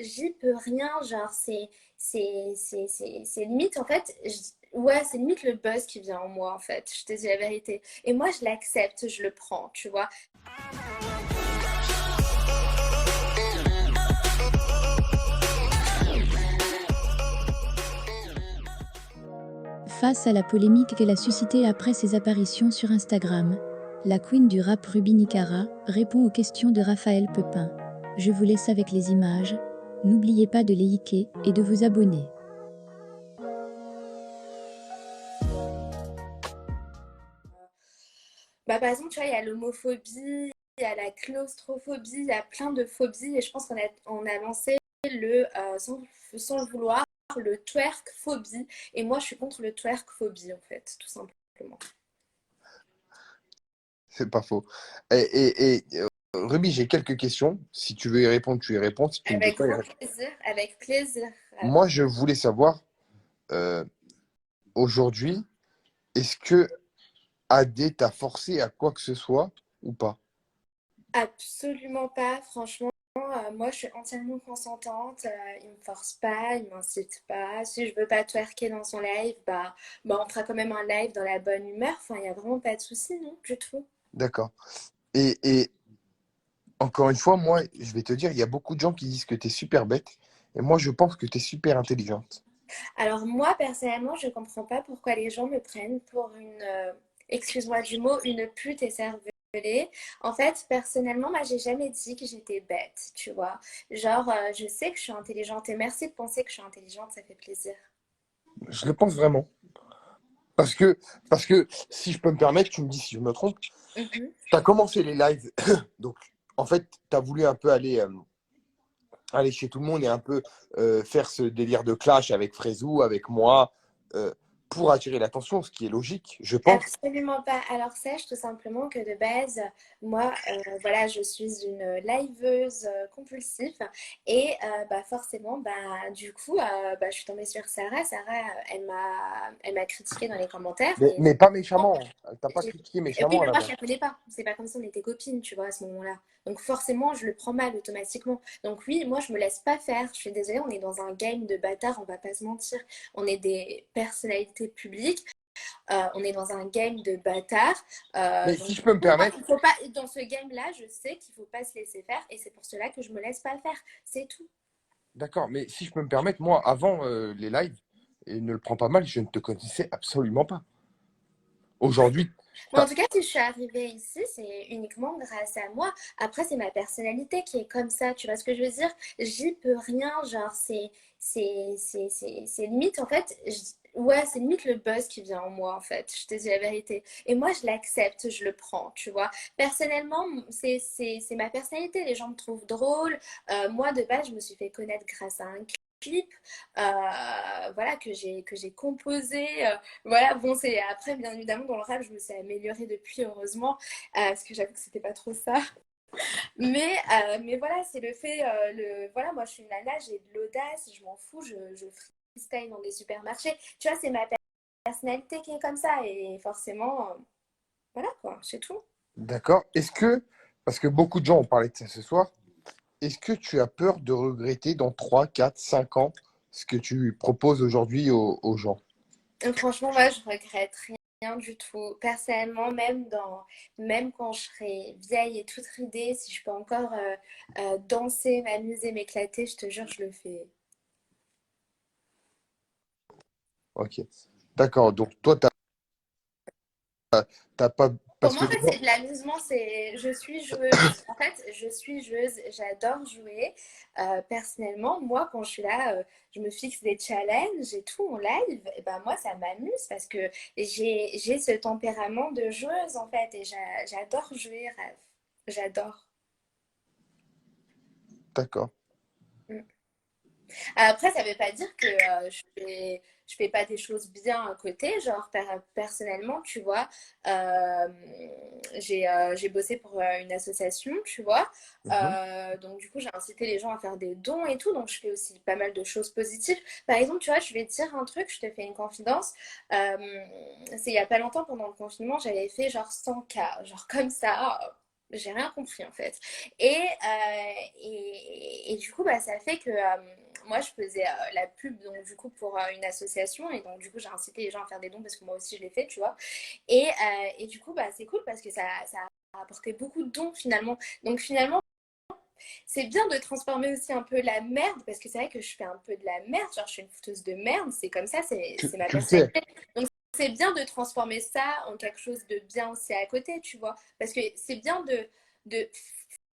j'y peux rien. Genre, c'est limite, en fait, ouais, c'est limite le buzz qui vient en moi, en fait. Je te dis la vérité. Et moi, je l'accepte, je le prends, tu vois. Face à la polémique qu'elle a suscitée après ses apparitions sur Instagram, la queen du rap Ruby Nicara répond aux questions de Raphaël Pepin. Je vous laisse avec les images. N'oubliez pas de les liker et de vous abonner. Bah, par exemple, tu vois, il y a l'homophobie, il y a la claustrophobie, il y a plein de phobies. Et je pense qu'on a lancé sans le vouloir, le twerk phobie. Et moi, je suis contre le twerk phobie, en fait, tout simplement. C'est pas faux. Ruby, j'ai quelques questions. Si tu veux y répondre, tu y réponds. Si tu ne veux Avec pas y grand répondre. plaisir, avec plaisir. Moi, je voulais savoir, euh, aujourd'hui, est-ce que AD t'a forcé à quoi que ce soit ou pas? Absolument pas, franchement. Moi, je suis entièrement consentante. Il me force pas, il m'incite pas. Si je veux pas twerker dans son live, bah, on fera quand même un live dans la bonne humeur. Enfin, il y a vraiment pas de souci, non, du tout. D'accord. Et encore une fois, moi, je vais te dire, il y a beaucoup de gens qui disent que tu es super bête. Et moi, je pense que tu es super intelligente. Alors moi, personnellement, je comprends pas pourquoi les gens me prennent pour excuse-moi du mot, une pute écervelée. En fait, personnellement, moi, j'ai jamais dit que j'étais bête, tu vois. Genre, je sais que je suis intelligente et merci de penser que je suis intelligente, ça fait plaisir. Je le pense vraiment. Parce que, parce que, si je peux me permettre, tu me dis si je me trompe, Mhm. tu as commencé les lives. Donc, en fait, tu as voulu un peu aller chez tout le monde et un peu faire ce délire de clash avec Frezou, avec moi, euh, pour attirer l'attention, ce qui est logique, je pense. Absolument pas. Alors sache tout simplement que de base, moi, voilà, je suis une liveuse compulsive et bah forcément, bah du coup, bah, je suis tombée sur Sarah. Sarah, elle m'a critiqué dans les commentaires et Mais pas méchamment. Elle t'a pas critiqué oui, méchamment mais moi je là-bas. la connais pas. C'est pas comme si on était copines, tu vois, à ce moment-là. Donc forcément, je le prends mal automatiquement. Donc oui, moi je me laisse pas faire. Je suis désolée, on est dans un game de bâtards, on va pas se mentir. On est des personnalités publiques. On est dans un game de bâtards. Mais Donc, si je peux me moi, permettre, il faut pas, dans ce game-là, je sais qu'il ne faut pas se laisser faire et c'est pour cela que je me laisse pas faire. C'est tout. d'accord, mais si je peux me permettre, moi, avant les lives, et ne le prends pas mal, je ne te connaissais absolument pas. Aujourd'hui, Mais en t'as- tout cas, si je suis arrivée ici, c'est uniquement grâce à moi. Après, c'est ma personnalité qui est comme ça. Tu vois ce que je veux dire? J'y peux rien. Genre, c'est limite, en fait, ouais, c'est limite le buzz qui vient en moi, en fait. Je te dis la vérité. Et moi, je l'accepte, je le prends, tu vois. Personnellement, c'est ma personnalité. Les gens me trouvent drôle. Moi, de base, je me suis fait connaître grâce à un clip, voilà, que j'ai composé. Voilà, bon, c'est après, bien évidemment, dans le rap, je me suis améliorée depuis, heureusement, parce que j'avoue que c'était pas trop ça. Mais voilà, c'est le fait, voilà, moi je suis une nana, j'ai de l'audace, je m'en fous, je freestyle dans des supermarchés. Tu vois, c'est ma personnalité qui est comme ça, et forcément, voilà quoi, c'est tout. d'accord. Parce que beaucoup de gens ont parlé de ça ce soir, est-ce que tu as peur de regretter dans 3, 4, 5 ans ce que tu proposes aujourd'hui aux gens? Franchement, moi, je regrette rien du tout. Personnellement, même quand je serai vieille et toute ridée, si je peux encore danser, m'amuser, m'éclater, je te jure, je le fais. Ok. D'accord. Donc, toi, t'as pas. Pour Parce moi, que en les fait, gens. c'est de l'amusement. Je suis joueuse. En fait, je suis joueuse. J'adore jouer. Personnellement, moi, quand je suis là, je me fixe des challenges et tout en live. Et ben moi, ça m'amuse parce que j'ai ce tempérament de joueuse en fait, et j'adore jouer, rêve. J'adore. D'accord. Mm. Après, ça veut pas dire que je fais pas des choses bien à côté. Genre, personnellement, tu vois, euh, j'ai bossé pour une association, tu vois. Mhm. Donc, du coup, j'ai incité les gens à faire des dons et tout. Donc, je fais aussi pas mal de choses positives. Par exemple, tu vois, je vais te dire un truc, je te fais une confidence. C'est il y a pas longtemps, pendant le confinement, j'avais fait genre 100K, genre comme ça. J'ai rien compris en fait. Et du coup, bah, ça fait que moi, je faisais la pub donc, du coup, pour une association. Et donc, du coup, j'ai incité les gens à faire des dons parce que moi aussi, je l'ai fait, tu vois. Et du coup, bah, c'est cool parce que ça a apporté beaucoup de dons finalement. Donc, finalement, c'est bien de transformer aussi un peu la merde parce que c'est vrai que je fais un peu de la merde. Genre, je suis une fouteuse de merde. C'est comme ça, c'est ma Tu le sais. personnalité. Donc, c'est bien de transformer ça en quelque chose de bien aussi à côté, tu vois. Parce que c'est bien de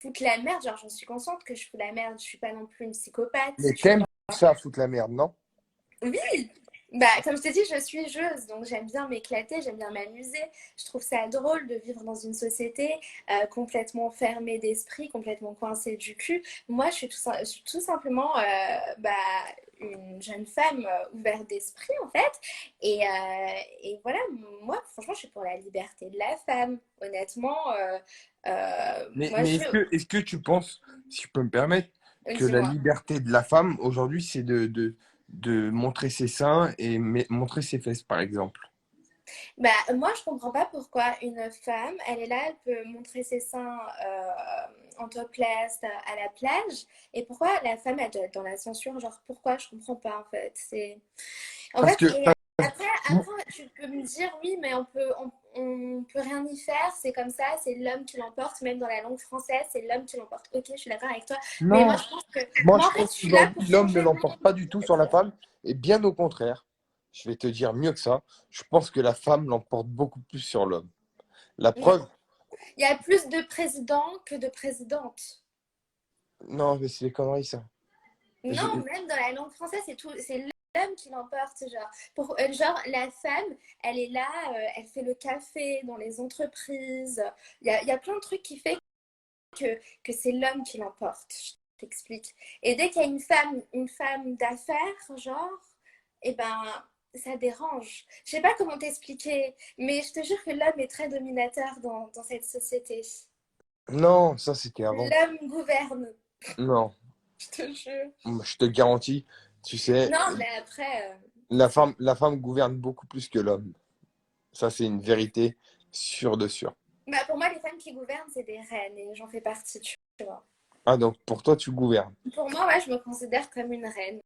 foutre la merde. Genre, j'en suis consciente que je fous la merde. Je suis pas non plus une psychopathe, Mais tu t'aimes vois. ça, foutre la merde, non? Oui, bah, comme je t'ai dit, je suis joueuse, donc j'aime bien m'éclater, j'aime bien m'amuser. Je trouve ça drôle de vivre dans une société complètement fermée d'esprit, complètement coincée du cul. Moi, je suis tout simplement bah, une jeune femme ouverte d'esprit, en fait. Et voilà, moi, franchement, je suis pour la liberté de la femme. Honnêtement, moi, Mais je veux... est-ce que tu penses, si je peux me permettre, que la Dis-moi. liberté de la femme aujourd'hui, c'est de montrer ses seins et montrer ses fesses, par exemple? Bah, moi, je comprends pas pourquoi une femme, elle est là, elle peut montrer ses seins en topless à la plage, et pourquoi la femme, elle doit être dans la censure, genre pourquoi, je comprends pas en fait. En Parce fait, que, et après, tu peux me dire oui, mais on peut rien y faire, c'est comme ça, c'est l'homme qui l'emporte, même dans la langue française, c'est l'homme qui l'emporte. Ok, je suis d'accord avec toi, mais moi, non, je pense que, moi moi, je en fait, pense je suis là qu'aujourd'hui, pour l'homme ne changer le l'emporte monde, pas du en tout sur la fait. femme, et bien au contraire, je vais te dire mieux que ça, je pense que la femme l'emporte beaucoup plus sur l'homme. La Non. preuve, Il y a plus de présidents que de présidentes. non, mais c'est des conneries ça. Non, Je- même dans la langue française, c'est l'homme qui l'emporte. Genre, la femme, elle est là, elle fait le café dans les entreprises. Il y a plein de trucs qui fait que c'est l'homme qui l'emporte. Je t'explique. Et dès qu'il y a une femme d'affaires, genre, eh ben, ça dérange. Je sais pas comment t'expliquer, mais je te jure que l'homme est très dominateur dans cette société. Non, ça c'était avant. L'homme gouverne, Non, je te jure. je te garantis, tu sais, Non, mais après, c'est... la femme gouverne beaucoup plus que l'homme. Ça, c'est une vérité sûre de sûre. Bah, pour moi, les femmes qui gouvernent, c'est des reines et j'en fais partie, tu vois. Ah, donc pour toi, tu gouvernes. Pour moi, ouais, je me considère comme une reine.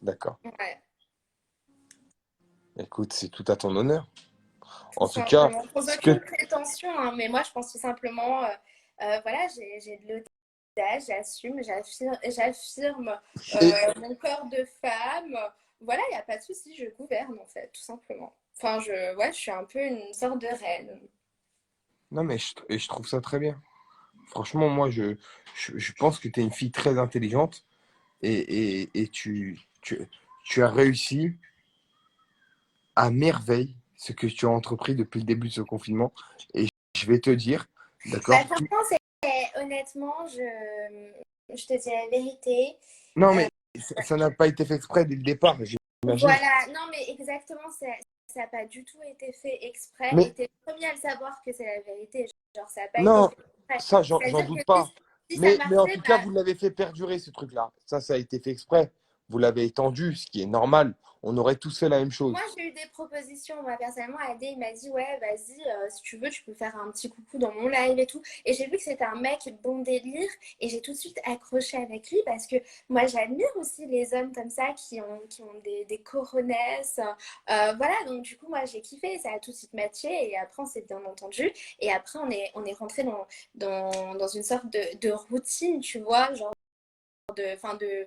D'accord. Ouais, Écoute, c'est tout à ton honneur. tout En tout cas, simplement. Sans ce que... aucune prétention, hein, mais moi, je pense tout simplement, voilà, j'ai de l'audace, j'affirme Et, mon corps de femme. Voilà, il n'y a pas de souci, je gouverne, en fait, tout simplement. Enfin, ouais, je suis un peu une sorte de reine. non, mais et je trouve ça très bien. Franchement, moi, je pense que tu es une fille très intelligente et tu as réussi à merveille ce que tu as entrepris depuis le début de ce confinement. Et je vais te dire, Bah, d'accord? franchement, honnêtement, je te dis la vérité. Non, Euh, mais ça n'a pas été fait exprès dès le départ, j'imagine. Voilà, non mais exactement, ça n'a pas du tout été fait exprès et Mais t'es le premier à le savoir que c'est la vérité. Genre, ça n'a pas été non, fait exprès. ça, j'en C'est-à-dire que doute si, pas. si ça Mais en marchait, tout cas, bah vous l'avez fait perdurer, ce truc-là. Ça a été fait exprès. Vous l'avez étendu, ce qui est normal. On aurait tous fait la même moi, chose. j'ai eu des propositions. Moi, personnellement, Adé, il m'a dit, ouais, vas-y, si tu veux, tu peux faire un petit coucou dans mon live et tout. Et j'ai vu que c'était un mec bon délire. Et j'ai tout de suite accroché avec lui parce que moi, j'admire aussi les hommes comme ça qui ont des coronesses. Voilà, donc du coup, moi, j'ai kiffé. Ça a tout de suite matché. Et après, on s'est bien entendu. Et après, on est rentré dans une sorte de routine, tu vois, genre de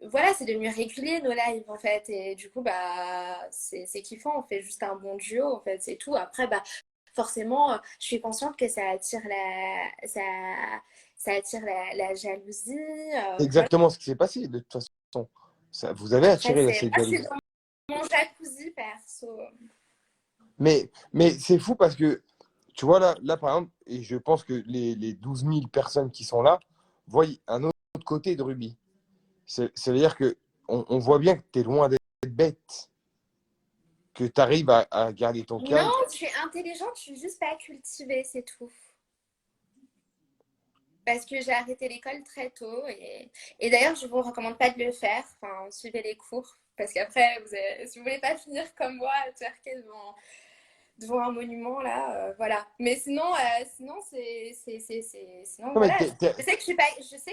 voilà, c'est devenu régulier nos lives en fait et du coup bah c'est kiffant, on fait juste un bon duo en fait, c'est tout. Après bah forcément, je suis consciente que ça attire la jalousie C'est voilà. exactement ce qui s'est passé, de toute façon. Ça, vous avez Après attiré c'est cette moi c'est jalousie. dans mon jacuzzi perso. Mais c'est fou parce que, tu vois, là, par exemple, et je pense que les 12 000 personnes qui sont là voient un autre côté de Ruby. Ça veut dire que on voit bien que tu es loin d'être bête, que tu arrives à garder ton Non, calme. je suis intelligente, je suis juste pas cultivée, c'est tout. Parce que j'ai arrêté l'école très tôt et d'ailleurs je vous recommande pas de le faire. Enfin, suivez les cours parce qu'après si vous voulez pas finir comme moi, twerker devant un monument là, voilà. Mais sinon, sinon Non, mais voilà. Je sais que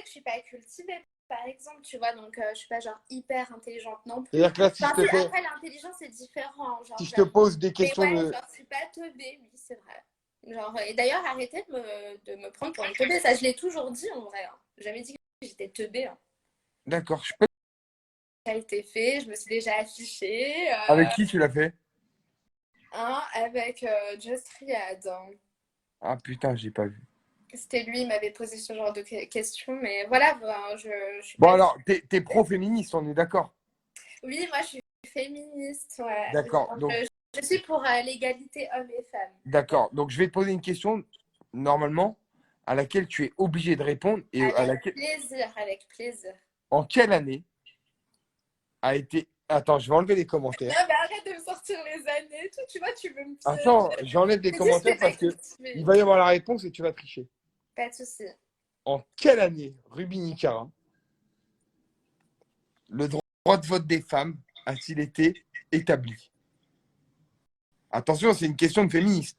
je suis pas cultivée, par exemple, tu vois, donc je suis pas genre hyper intelligente non plus. c'est-à-dire que là, Enfin, après l'intelligence c'est différent, genre si je te pose des mais questions ouais, de. genre je suis pas teubée, oui, c'est vrai. Genre, et d'ailleurs, arrêtez de me prendre pour une teubée, ça je l'ai toujours dit en vrai. Hein. J'ai jamais dit que j'étais teubée. Hein. D'accord, je peux. Ça a été fait, je me suis déjà affichée. Avec qui tu l'as fait? Hein, avec Just Riyad. Hein. Ah putain, j'ai pas vu. C'était lui, il m'avait posé ce genre de questions, mais voilà, ben, je suis Bon, pas. alors, t'es pro-féministe, on est d'accord? Oui, moi je suis féministe, ouais. D'accord, Genre, donc, je suis pour l'égalité hommes et femmes. d'accord. Donc, je vais te poser une question, normalement, à laquelle tu es obligé de répondre et à Avec laquelle. plaisir, avec plaisir. En quelle année a été. Attends, je vais enlever les Non, commentaires. mais arrête de me sortir les années, tout. Tu vois, tu veux me Attends, piéger. j'enlève les Je dis, je commentaires t'ai pas parce que cultivée. il va y avoir la réponse et tu vas tricher. Pas de souci. En quelle année, Ruby Nicara, le droit de vote des femmes a-t-il été établi? Attention, c'est une question de féministe.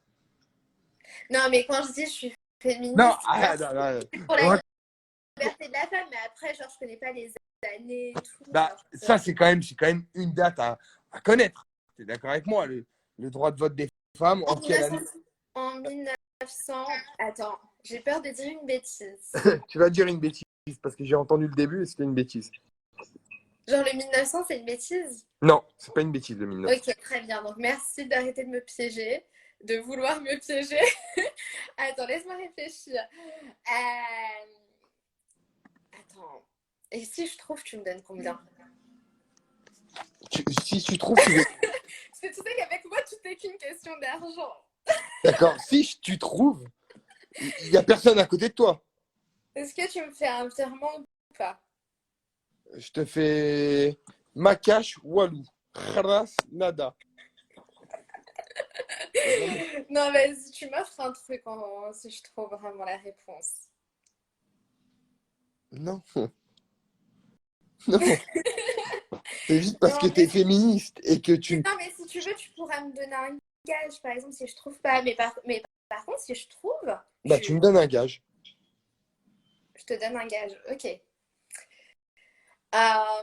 Non, mais quand je dis je suis Non, féministe, non, non. c'est pour la liberté de la femme, mais après, genre, je connais pas les années et tout. Bah, Genre, ça, c'est quand même une date à connaître. Tu es d'accord avec moi? Le droit de vote des femmes, en en quelle année? 1900, en 1900. Attends, j'ai peur de dire une bêtise. Tu vas dire une bêtise parce que j'ai entendu le début et c'était une bêtise. Genre, le 1900, c'est une bêtise? Non, c'est pas une bêtise de 1900. Ok, très bien. Donc, merci d'arrêter de me piéger, de vouloir me piéger. Attends, laisse-moi réfléchir. Attends. Et si je trouve, tu me donnes combien? Si tu trouves, Parce que tu sais qu'avec moi, tout n'est qu'une question d'argent. d'accord. Si tu trouves, il n'y a personne à côté de toi. Est-ce que tu me fais un virement ou pas? Je te fais Makash Walou. Khras Nada. Non, vas-y, tu m'offres un truc si je trouve vraiment la réponse. Non, non. C'est juste parce que Non, tu es féministe et que tu. non, mais si tu veux, tu pourras me donner un gage, par exemple, si je trouve pas. Mais par contre, si je trouve, Bah, tu me donnes un gage. je te donne un gage. Ok. Oh,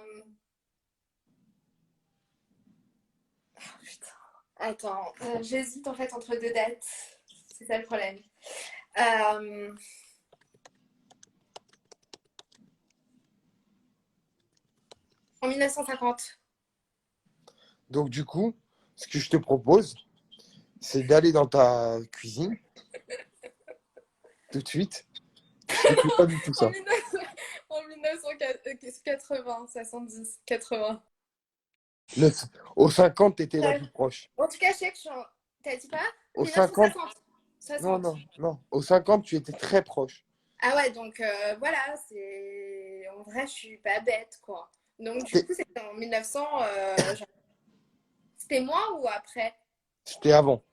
putain. Attends, j'hésite en fait entre deux dates. C'est ça le problème. En 1950. Donc, du coup, ce que je te propose, c'est d'aller dans ta cuisine tout de suite. Je ne fais pas du tout En ça. 1900 en 1980, 70, 80. Le- Au 50, tu étais la Ouais. plus proche. En tout cas, je sais que je suis en... T'as dit quoi? Au 50, 1960. non, 60. non, non. Au 50, tu étais très proche. Ah ouais, donc voilà, c'est... En vrai, je suis pas bête, quoi. Donc du C'était coup, c'était en 1900... C'était moi ou après? c'était avant.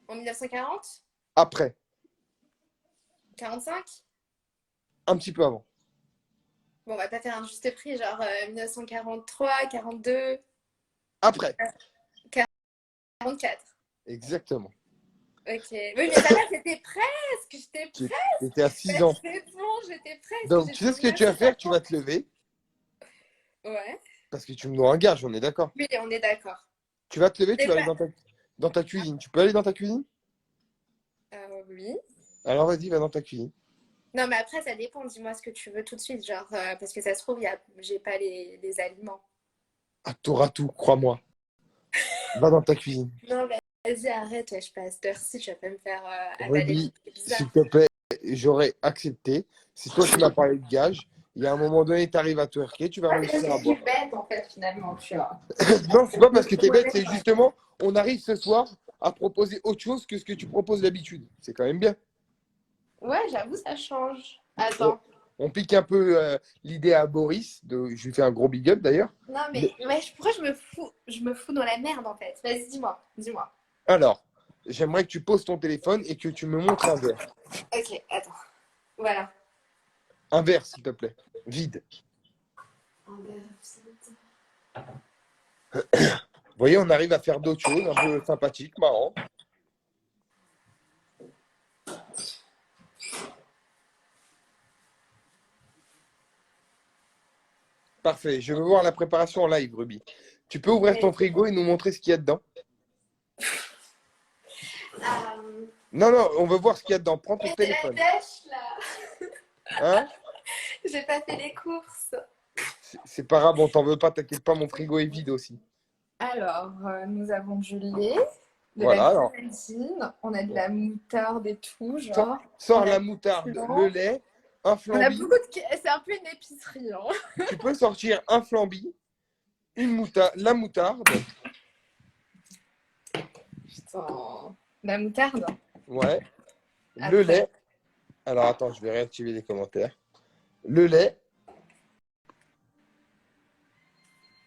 En 1940? Après. 45? Un petit peu avant. Bon, on va pas faire un juste prix, genre 1943, 42, Après. 44. Exactement. Ok. Oui, mais ça va, c'était presque. J'étais Tu presque. étais à 6 ans. C'est bon, j'étais presque. Donc, tu J'étais sais en ce que tu vas faire? Tu vas te lever. Ouais. Parce que tu me dois un gage, on est d'accord. Oui, on est d'accord. Tu vas te lever, tu C'est vas aller pas... dans ta cuisine. Tu peux aller dans ta cuisine? Oui. Alors vas-y, va dans ta cuisine. Non, mais après, ça dépend. Dis-moi ce que tu veux tout de suite. Genre, parce que ça se trouve, j'ai pas les aliments. Ah, t'auras tout, crois-moi. Va dans ta cuisine. Non, mais vas-y, arrête. Ouais, je passe d'heure-ci. Tu vas pas me faire avaler des Ruby, trucs s'il bizarres. te plaît, j'aurais accepté. C'est toi qui m'as parlé de gage. Il y a un moment donné, tu arrives à twerker, tu vas Ouais, parce réussir que à je suis boire. bête, en fait, finalement, tu vois. Non, c'est pas parce que tu es bête, c'est justement, on arrive ce soir à proposer autre chose que ce que tu proposes d'habitude. C'est quand même bien. Ouais, j'avoue, ça change. On, Attends. on pique un peu l'idée à Boris. Je lui fais un gros big up d'ailleurs. Non, mais ouais, pourquoi je me fous dans la merde, en fait. Vas-y, dis-moi. Dis-moi. Alors, j'aimerais que tu poses ton téléphone et que tu me montres un verre. Ok, attends. Voilà. Un verre, s'il te plaît. Vide. Vous voyez, on arrive à faire d'autres choses, un peu sympathiques, marrants. Parfait. Je veux voir la préparation en live, Ruby. Tu peux ouvrir ton frigo et nous montrer ce qu'il y a dedans? Euh, Non, non, on veut voir ce qu'il y a dedans. Prends ton c'est la téléphone. dèche, là. Hein? J'ai pas fait les courses. C'est pas grave, on t'en veut pas, t'inquiète pas, mon frigo est vide aussi. Alors, nous avons du lait, de la Voilà, alors. grenadine, on a de la moutarde et tout, Sors, genre. sors On a la du moutarde, flan. le lait, un On a flambi. beaucoup de... C'est un peu une épicerie, hein. Tu peux sortir un flambi, la moutarde. Putain. La moutarde. Ouais. Le Après. lait. Alors attends, je vais réactiver les commentaires. Le lait.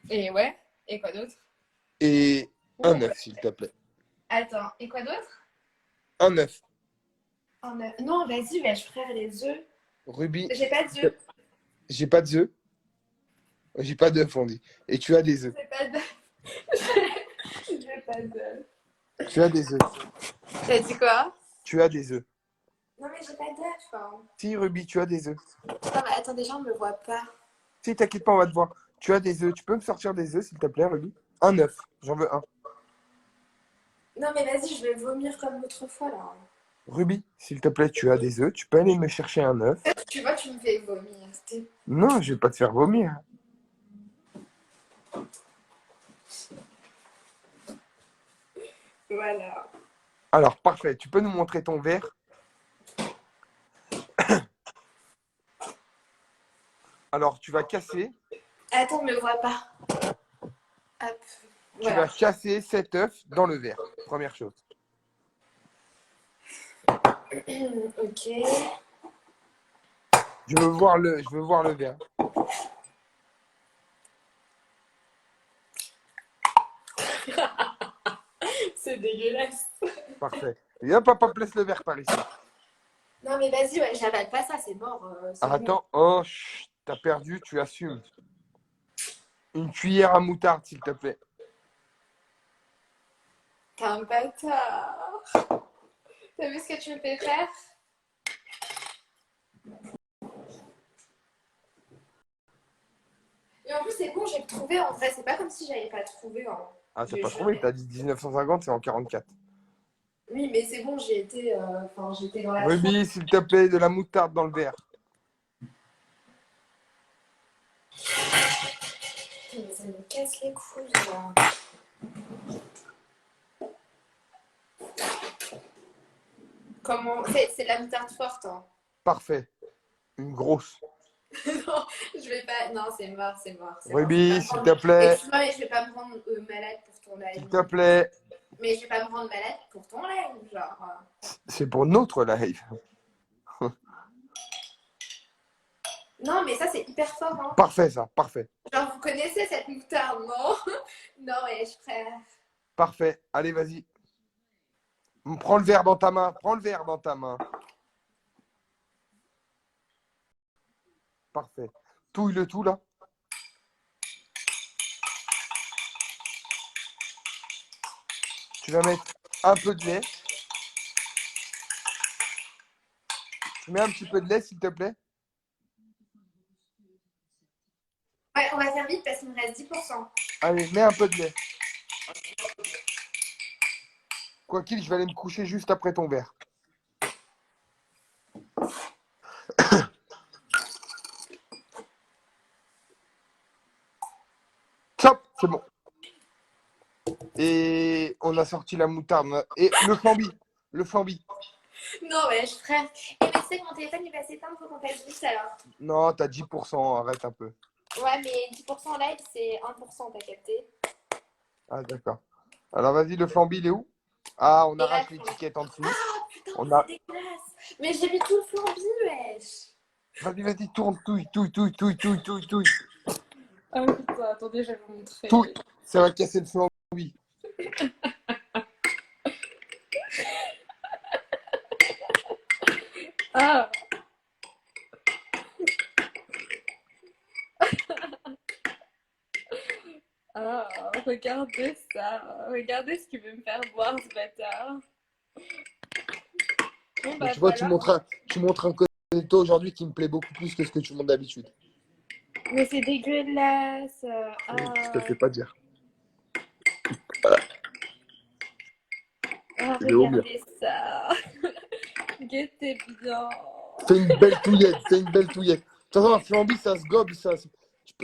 Et ouais. Et quoi d'autre? Et un œuf, s'il te plaît. Attends, et quoi d'autre? Un œuf. Non, vas-y, je frère les œufs. Ruby, J'ai pas d'œufs. j'ai pas d'œufs. J'ai pas d'œufs, on dit. Et tu as des œufs. J'ai pas d'œufs. J'ai pas d'œufs. Tu as des œufs. T'as dit quoi? Tu as des œufs. Non, mais j'ai pas d'œufs, hein. Si, Ruby, tu as des œufs. Non, mais attends, déjà, on me voit pas. Si, t'inquiète pas, on va te voir. Tu as des œufs. Tu peux me sortir des œufs, s'il te plaît, Ruby? Un œuf. J'en veux un. Non, mais vas-y, je vais vomir comme l'autre fois, là. Ruby, s'il te plaît, tu as des œufs. Tu peux aller me chercher un œuf. Tu vois, tu me fais vomir. Non, je vais pas te faire vomir. Voilà. Alors, parfait. Tu peux nous montrer ton verre? Alors, tu vas casser. Attends, on me voit pas. Hop. Tu vas casser cet œuf dans le verre. Première chose. Ok. Je veux voir le verre. C'est dégueulasse. Parfait. Et hop, hop, hop, laisse le verre par ici. Non, mais vas-y, ouais, j'avale pas ça, c'est mort. C'est bon. Attends, oh, chut, t'as perdu, tu assumes. Une cuillère à moutarde, s'il te plaît. T'es un bâtard. T'as vu ce que tu me fais faire? Et en plus, c'est bon, j'ai trouvé en vrai. C'est pas comme si j'avais pas trouvé. Hein. Ah, t'as J'ai pas juré. trouvé, t'as dit 1950, c'est en 44. Oui, mais c'est bon, j'ai été, j'étais dans la Ruby, s'il te plaît, de la moutarde dans le verre. Putain, mais ça me casse les couilles, là. Comment? C'est de la moutarde forte, hein. Parfait. Une grosse. Non, je vais pas. Non, c'est mort, c'est mort. Ruby, s'il te plaît. Excuse-moi, mais je vais pas me rendre malade pour ton live. S'il te plaît. Mais je vais pas me rendre malade pour ton live, genre. C'est pour notre live. Non, mais ça, c'est hyper fort, hein. Parfait, ça, parfait. Genre, vous connaissez cette moutarde, non? Non, ouais, frère. Parfait. Allez, vas-y. Prends le verre dans ta main. Prends le verre dans ta main. Parfait. Touille le tout, là. Tu vas mettre un peu de lait. Tu mets un petit peu de lait, s'il te plaît. Ouais, on va faire vite parce qu'il me reste 10%. Allez, mets un peu de lait. Quoi qu'il, je vais aller me coucher juste après ton verre. Hop, c'est bon. Et on a sorti la moutarde. Et le flambi. Le flambi. Non, ouais, frère. Et mais tu sais que mon téléphone il va s'éteindre quand on passe vite alors. Non, t'as 10%. Arrête un peu. Ouais, mais 10% live, c'est 1%, t'as capté? Ah, d'accord. Alors, vas-y, le flambi, il est où? Ah, on Et là, arrache l'étiquette en dessous. Ah, putain, On a... c'est dégueulasse. Mais j'ai mis tout le flambi, wesh. Vas-y, vas-y, tourne, touille, touille, touille, touille, touille, touille, touille. Ah putain, attendez, je vais vous montrer. Touille. Ça va casser le flambi. Ah. Ah, regardez ça. Regardez ce qu'il veut me faire boire, ce bâtard. Bon, bah, Tu vois, voilà. tu montres un cornetto aujourd'hui qui me plaît beaucoup plus que ce que tu montres d'habitude. Mais c'est dégueulasse. Je te le fais pas dire. Je vais vomir. Regardez ça. Guettez bien. Fais une belle touillette, fais une belle touillette. De toute façon, un flambi, ça se gobe,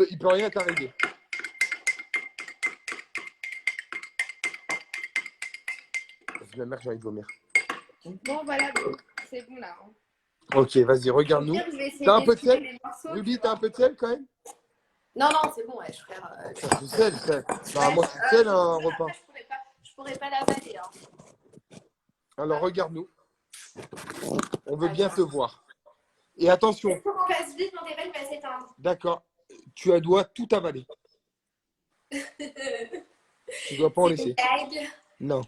il peut rien t'arriver. La mère, j'ai envie de vomir. Bon, voilà, c'est bon là. Hein. Ok, vas-y, regarde-nous. Au pire, je vais essayer T'as un peu de d'esquiver sel les morceaux, Ruby, tu t'as un vois. peu de sel quand même? Non, non, c'est bon, ouais, je frère. T'as du sel, ça. Bah, moi, tu sel, un repas. Après, je pourrais pas l'avaler. Hein. Alors, regarde-nous. On veut bien te Attends. voir. Et attention, Est-ce qu'on passe vite, mon téléphone va s'éteindre. d'accord, tu dois tout avaler. Tu dois pas en C'est une laisser. blague. Non.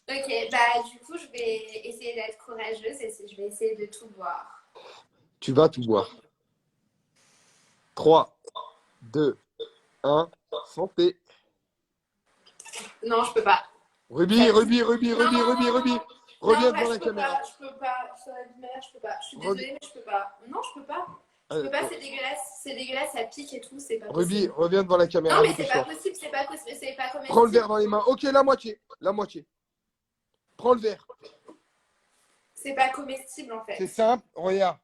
Ok, bah du coup, je vais essayer d'être courageuse et je vais essayer de tout boire. Tu vas tout boire. 3, 2, 1, santé. Non, je peux pas. Ruby, Non, Ruby. Reviens non, devant la je peux caméra. pas, je peux pas. Ça va être merde, je peux pas. Je suis désolée, mais je peux pas. Non, je peux pas. Je peux pas, c'est dégueulasse, ça pique et tout, c'est pas Ruby, possible. reviens devant la caméra. Non, mais c'est pas Dépêche-toi. possible, c'est pas comestible. Prends le verre dans les mains. Ok, la moitié. La moitié. Prends le verre. C'est pas comestible en C'est fait. simple. Regarde.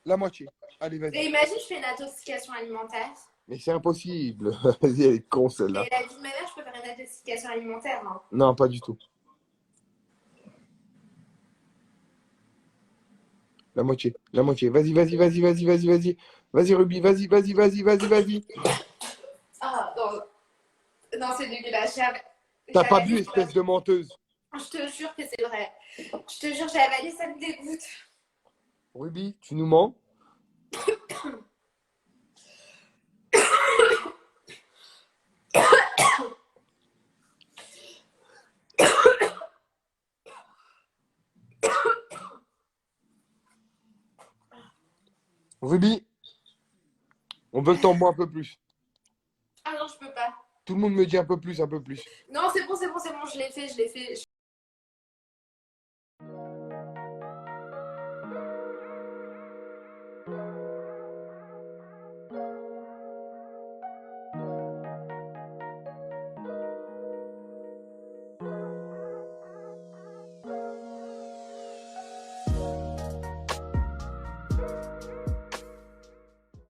La moitié. Allez, vas-y. Et imagine, je fais une intoxication alimentaire. Mais c'est impossible. Vas-y, elle est con celle-là. Et la vie de ma mère, je peux faire une intoxication alimentaire. Hein. Non, pas du tout. La moitié. La moitié. Vas-y. Vas-y, Ruby. Vas-y. Ah, non, non c'est dégueulasse. T'as pas avalé, bu, espèce de menteuse. Je te jure que c'est vrai. Je te jure, j'ai avalé, ça me dégoûte. Ruby, tu nous mens. Ruby, on veut que t'en bois un peu plus. Ah non, je peux pas. Tout le monde me dit un peu plus. Non, c'est bon, je l'ai fait.